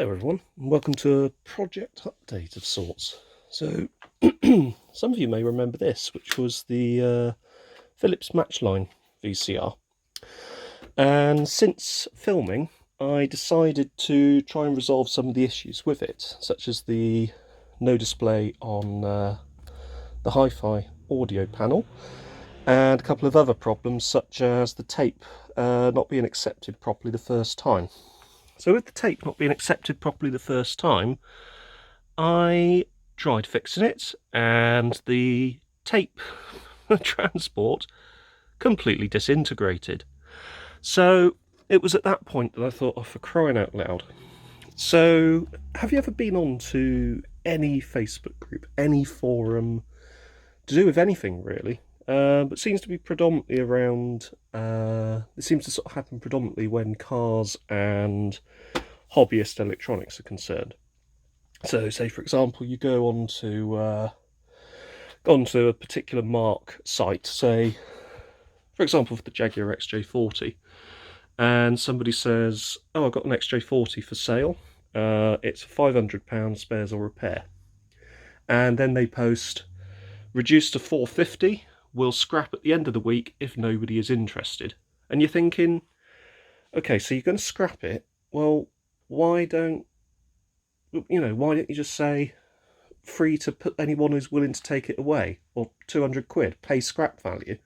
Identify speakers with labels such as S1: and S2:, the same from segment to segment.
S1: Hello everyone, and welcome to a project update of sorts. So, some of you may remember this, which was the Philips Matchline VCR. And since filming, I decided to try and resolve some of the issues with it, such as the no display on the hi-fi audio panel, and a couple of other problems, such as the tape not being accepted properly the first time. So with the tape not being accepted properly the first time, I tried fixing it, and the tape transport completely disintegrated. So it was at that point that I thought, oh, for crying out loud. So have you ever been on to any Facebook group, any forum, to do with anything really? But seems to be predominantly around, it seems to sort of happen predominantly when cars and hobbyist electronics are concerned. So say for example you go onto a particular marque site, say for example for the Jaguar XJ40, and somebody says, oh, I've got an XJ40 for sale, it's £500 spares or repair, and then they post reduced to £450, we'll scrap at the end of the week if nobody is interested. And you're thinking, okay, so you're going to scrap it, well, why don't you just say free to put anyone who's willing to take it away, or 200 quid, pay scrap value?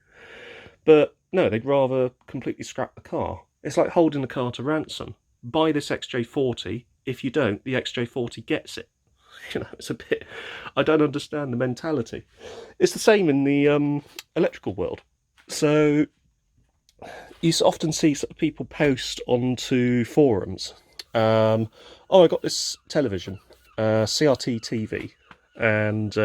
S1: But no, they'd rather completely scrap the car. It's like holding the car to ransom. Buy this XJ40, if you don't, the XJ40 gets it. It's a bit, I don't understand the mentality. It's the same in the electrical world. So you often see sort of people post onto forums, oh, I got this television, CRT TV, and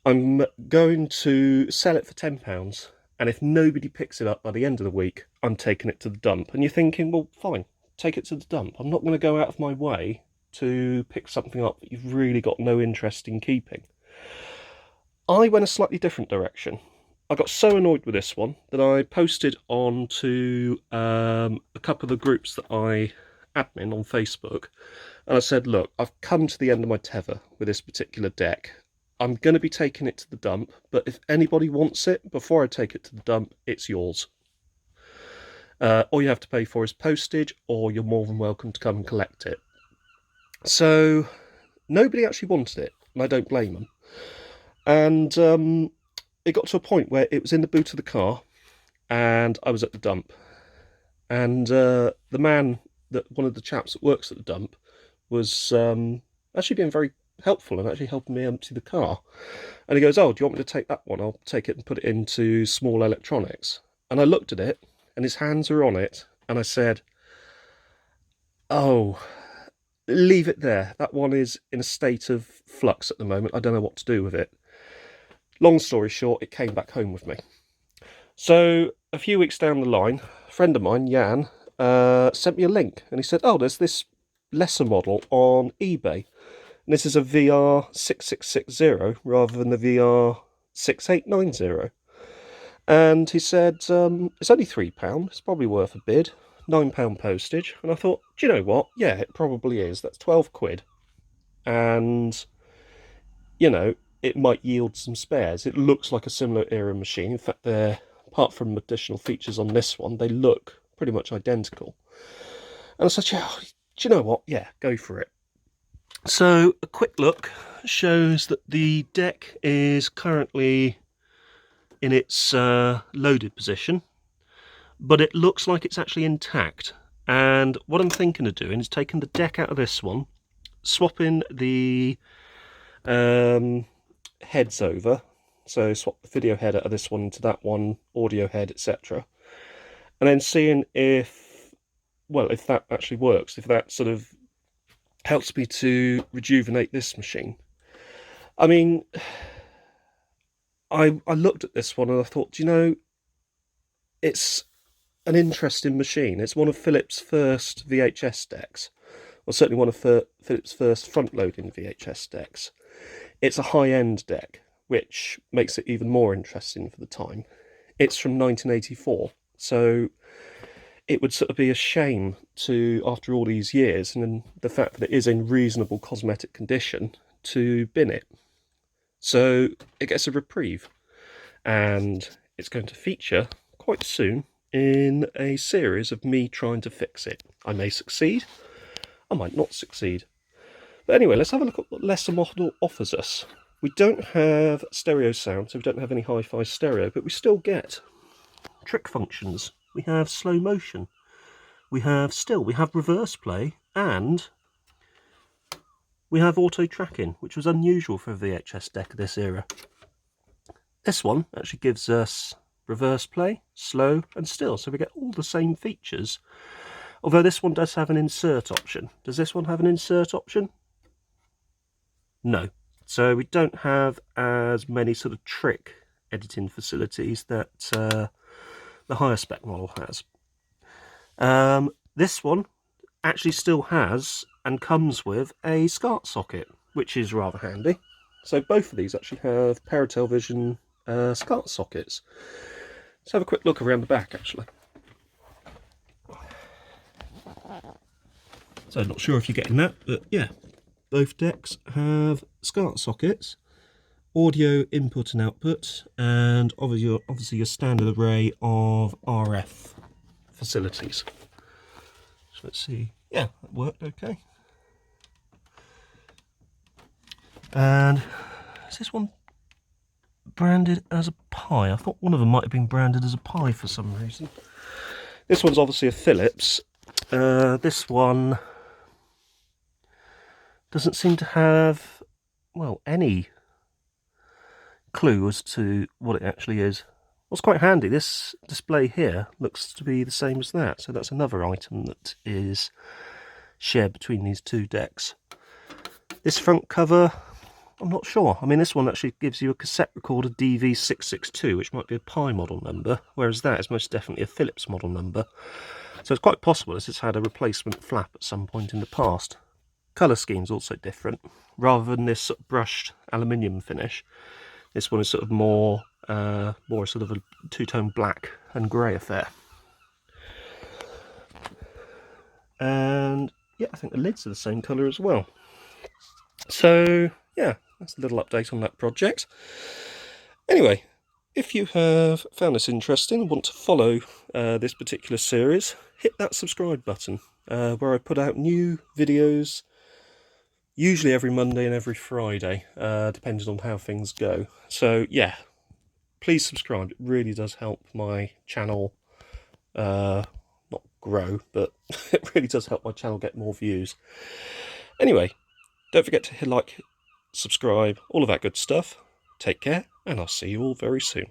S1: I'm going to sell it for £10, and if nobody picks it up by the end of the week, I'm taking it to the dump. And you're thinking, well, fine, take it to the dump. I'm not going to go out of my way to pick something up that you've really got no interest in keeping. I went a slightly different direction. I got so annoyed with this one that I posted on to a couple of the groups that I admin on Facebook, and I said, look, I've come to the end of my tether with this particular deck. I'm going to be taking it to the dump, but if anybody wants it before I take it to the dump, it's yours. All you have to pay for is postage, or you're more than welcome to come and collect it. So nobody actually wanted it, and I don't blame them. And it got to a point where it was in the boot of the car, and I was at the dump. And the man, one of the chaps that works at the dump, was actually being very helpful and actually helping me empty the car. And he goes, oh, do you want me to take that one? I'll take it and put it into small electronics. And I looked at it, and his hands were on it, and I said, oh, leave it there. That one is in a state of flux at the moment. I don't know what to do with it. Long story short, it came back home with me. So a few weeks down the line, a friend of mine, Jan, sent me a link, and he said, oh, there's this lesser model on eBay. And this is a VR6660 rather than the VR6890. And he said, it's only £3, it's probably worth a bid, £9 postage. And I thought, do you know what? Yeah, it probably is. That's 12 quid. And, it might yield some spares. It looks like a similar era machine. In fact, apart from additional features on this one, they look pretty much identical. And I said, yeah, do you know what? Yeah, go for it. So a quick look shows that the deck is currently in its loaded position, but it looks like it's actually intact. And what I'm thinking of doing is taking the deck out of this one, swapping the heads over, so swap the video head out of this one into that one, audio head, etc., and then seeing if that actually works, if that sort of helps me to rejuvenate this machine. I mean, I looked at this one and I thought, it's an interesting machine. It's one of Philips' first VHS decks, or certainly one of Philips' first front-loading VHS decks. It's a high-end deck, which makes it even more interesting for the time. It's from 1984, so it would sort of be a shame to, after all these years, and the fact that it is in reasonable cosmetic condition, to bin it. So it gets a reprieve, and it's going to feature quite soon in a series of me trying to fix it. I may succeed, I might not succeed. But anyway, let's have a look at what Lesser model offers us. We don't have stereo sound, so we don't have any hi-fi stereo, but we still get trick functions. We have slow motion, we have still, we have reverse play, and we have auto tracking, which was unusual for a VHS deck of this era. This one actually gives us reverse play, slow, and still, so we get all the same features. Although this one does have an insert option. Does this one have an insert option? No. So we don't have as many sort of trick editing facilities that the higher spec model has. This one actually still has and comes with a SCART socket, which is rather handy. So both of these actually have Paratelevision SCART sockets. Let's have a quick look around the back actually. So I'm not sure if you're getting that, but yeah, both decks have SCART sockets, audio input and output, and obviously your standard array of RF facilities. So let's see, yeah, that worked okay. And is this one branded as a Pi? I thought one of them might have been branded as a Pi for some reason. This one's obviously a Philips. This one doesn't seem to have, well, any clue as to what it actually is. What's quite handy, this display here looks to be the same as that, so that's another item that is shared between these two decks. This front cover, I'm not sure. I mean, this one actually gives you a cassette recorder DV662, which might be a Pi model number, whereas that is most definitely a Philips model number. So it's quite possible this has had a replacement flap at some point in the past. Colour scheme's also different. Rather than this sort of brushed aluminium finish, this one is sort of more sort of a two-tone black and grey affair. And yeah, I think the lids are the same colour as well. So yeah, that's a little update on that project. Anyway, if you have found this interesting and want to follow this particular series, hit that subscribe button where I put out new videos, usually every Monday and every Friday, depending on how things go. So yeah, please subscribe. It really does help my channel not grow, but it really does help my channel get more views. Anyway, don't forget to hit like, subscribe, all of that good stuff. Take care, and I'll see you all very soon.